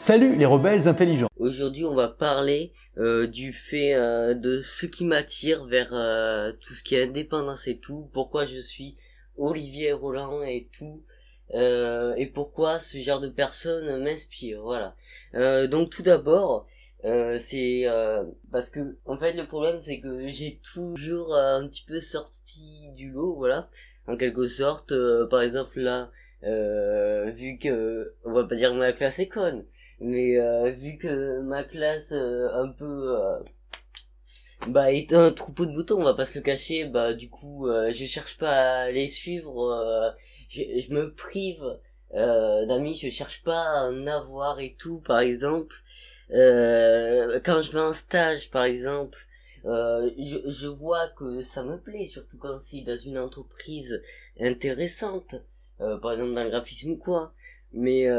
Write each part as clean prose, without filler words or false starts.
Salut les rebelles intelligents. Aujourd'hui, on va parler du fait de ce qui m'attire vers tout ce qui est indépendance et tout, pourquoi je suis Olivier Roland et tout, et pourquoi ce genre de personne m'inspire, voilà. Donc tout d'abord, c'est parce que en fait le problème c'est que j'ai toujours un petit peu sorti du lot, voilà, en quelque sorte. Par exemple là, vu que on va pas dire que ma classe est conne, mais vu que ma classe un peu est un troupeau de boutons, on va pas se le cacher, du coup je cherche pas à les suivre, je me prive d'amis, je cherche pas à en avoir et tout. Par exemple, quand je vais en stage par exemple, je vois que ça me plaît, surtout quand c'est dans une entreprise intéressante, par exemple dans le graphisme ou quoi. Mais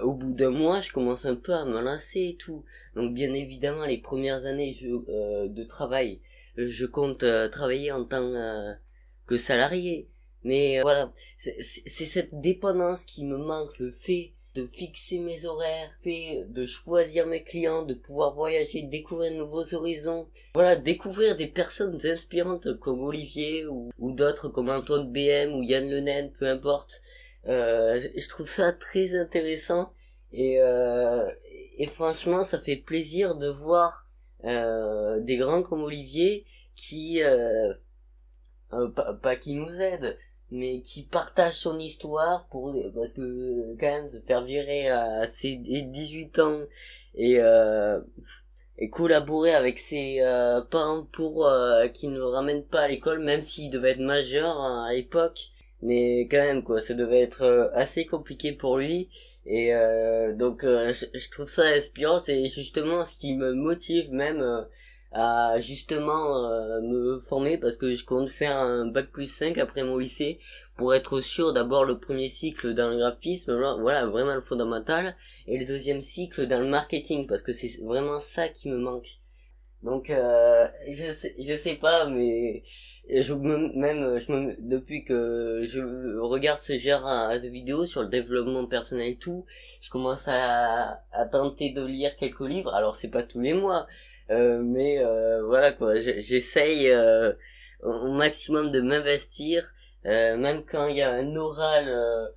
au bout d'un mois, je commence un peu à me lasser et tout. Donc bien évidemment, les premières années de travail, je compte travailler en tant que salarié. Mais voilà, c'est cette dépendance qui me manque, le fait de fixer mes horaires, le fait de choisir mes clients, de pouvoir voyager, découvrir de nouveaux horizons. Voilà, découvrir des personnes inspirantes comme Olivier ou d'autres comme Antoine BM ou Yann Le Nain, peu importe. Je trouve ça très intéressant et, et franchement ça fait plaisir de voir des grands comme Olivier qui pas qui nous aident, mais qui partagent son histoire parce que quand même se faire virer à ses 18 ans et et collaborer avec ses parents pour qu'ils ne le ramènent pas à l'école, même s'il devait être majeur à l'époque. Mais quand même quoi, ça devait être assez compliqué pour lui. Et donc je trouve ça inspirant. C'est justement ce qui me motive même à justement me former, parce que je compte faire un bac+5 après mon lycée pour être sûr d'avoir le premier cycle dans le graphisme, voilà, vraiment le fondamental, et le deuxième cycle dans le marketing, parce que c'est vraiment ça qui me manque. Donc je sais pas, mais depuis que je regarde ce genre de vidéos sur le développement personnel et tout, je commence à tenter de lire quelques livres. Alors c'est pas tous les mois, mais voilà quoi, j'essaye au maximum de m'investir, même quand il y a un oral,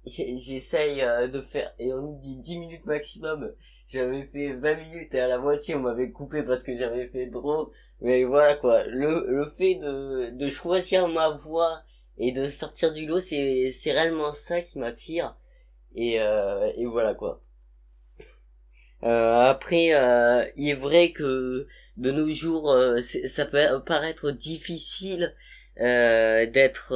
j'essaye de faire, et on nous dit 10 minutes maximum. J'avais fait 20 minutes et à la moitié on m'avait coupé parce que j'avais fait trop. Mais voilà quoi, le fait de choisir ma voie et de sortir du lot, c'est réellement ça qui m'attire. Et voilà quoi. Après, il est vrai que de nos jours, ça peut paraître difficile d'être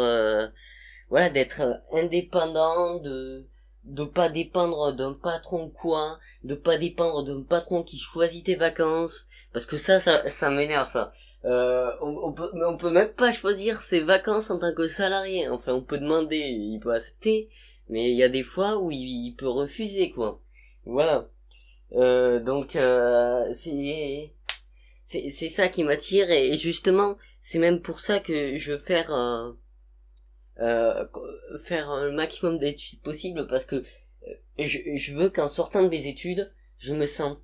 voilà, d'être indépendant, de pas dépendre d'un patron quoi, de pas dépendre d'un patron qui choisit tes vacances, parce que ça m'énerve ça. On peut même pas choisir ses vacances en tant que salarié. Enfin, on peut demander, il peut accepter, mais il y a des fois où il peut refuser quoi. Voilà. Donc c'est ça qui m'attire, et justement c'est même pour ça que je veux faire faire le maximum d'études possible, parce que je veux qu'en sortant de mes études je me sens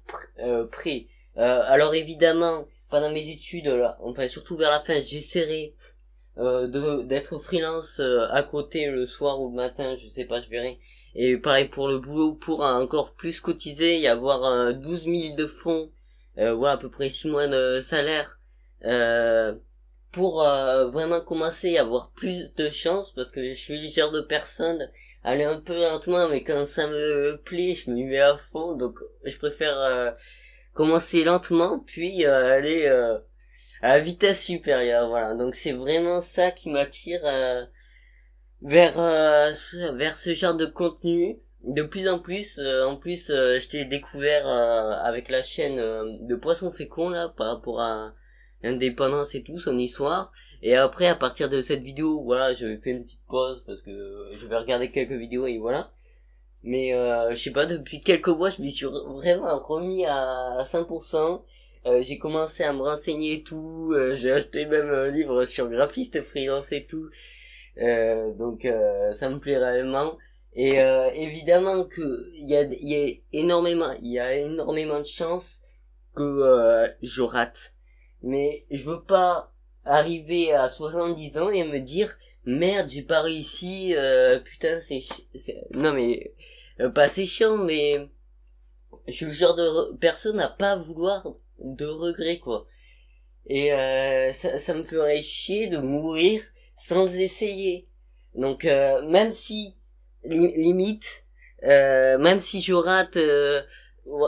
prêt. Alors évidemment pendant mes études là, enfin surtout vers la fin, j'essaierai d'être freelance à côté le soir ou le matin, je sais pas, je verrai. Et pareil pour le boulot, pour encore plus cotiser et avoir 12 000 de fonds, voilà, à peu près 6 mois de salaire, pour vraiment commencer à avoir plus de chance, parce que je suis le genre de personne à aller un peu lentement, mais quand ça me plaît je me mets à fond. Donc je préfère commencer lentement puis aller à la vitesse supérieure, voilà. Donc c'est vraiment ça qui m'attire vers ce genre de contenu. De plus en plus, en plus, je t'ai découvert avec la chaîne de Poisson Fécond là, par rapport à l'indépendance et tout, son histoire. Et après, à partir de cette vidéo, voilà, j'avais fait une petite pause parce que je vais regarder quelques vidéos et voilà. Mais je sais pas, depuis quelques mois, je me suis vraiment remis à 100%. J'ai commencé à me renseigner et tout. J'ai acheté même un livre sur graphiste freelance et tout. Donc ça me plaît réellement. Et évidemment que il y a énormément de chances que je rate. Mais je veux pas arriver à 70 ans et me dire merde, j'ai pas réussi, putain, non mais pas c'est chiant, mais je suis le genre de personne à pas vouloir de regrets, quoi. Et ça me ferait chier de mourir sans essayer. Donc même si limite, même si je rate,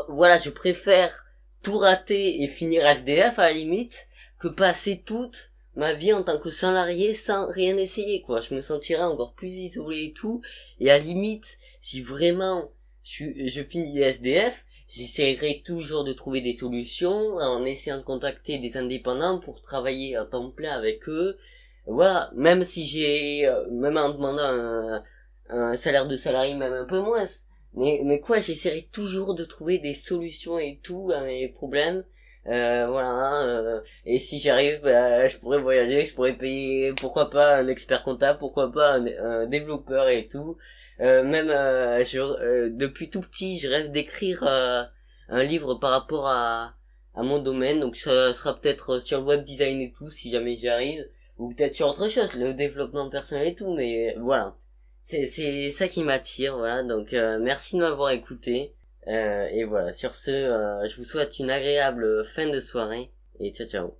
voilà, je préfère tout rater et finir SDF à la limite que passer toute ma vie en tant que salarié sans rien essayer, quoi. Je me sentirais encore plus isolé et tout. Et à la limite, si vraiment je finis SDF, j'essaierai toujours de trouver des solutions en essayant de contacter des indépendants pour travailler à temps plein avec eux. Voilà, même si même en demandant un salaire de salarié même un peu moins. Mais quoi, j'essaierai toujours de trouver des solutions et tout à mes problèmes. Voilà, hein, et si j'arrive, je pourrais voyager, je pourrais payer, pourquoi pas un expert comptable, pourquoi pas un développeur et tout. Même, depuis tout petit, je rêve d'écrire un livre par rapport à mon domaine, donc ça sera peut-être sur le web design et tout, si jamais j'y arrive, ou peut-être sur autre chose, le développement personnel et tout, mais voilà. C'est ça qui m'attire, voilà, donc merci de m'avoir écouté. Et voilà, sur ce, je vous souhaite une agréable fin de soirée, et ciao ciao.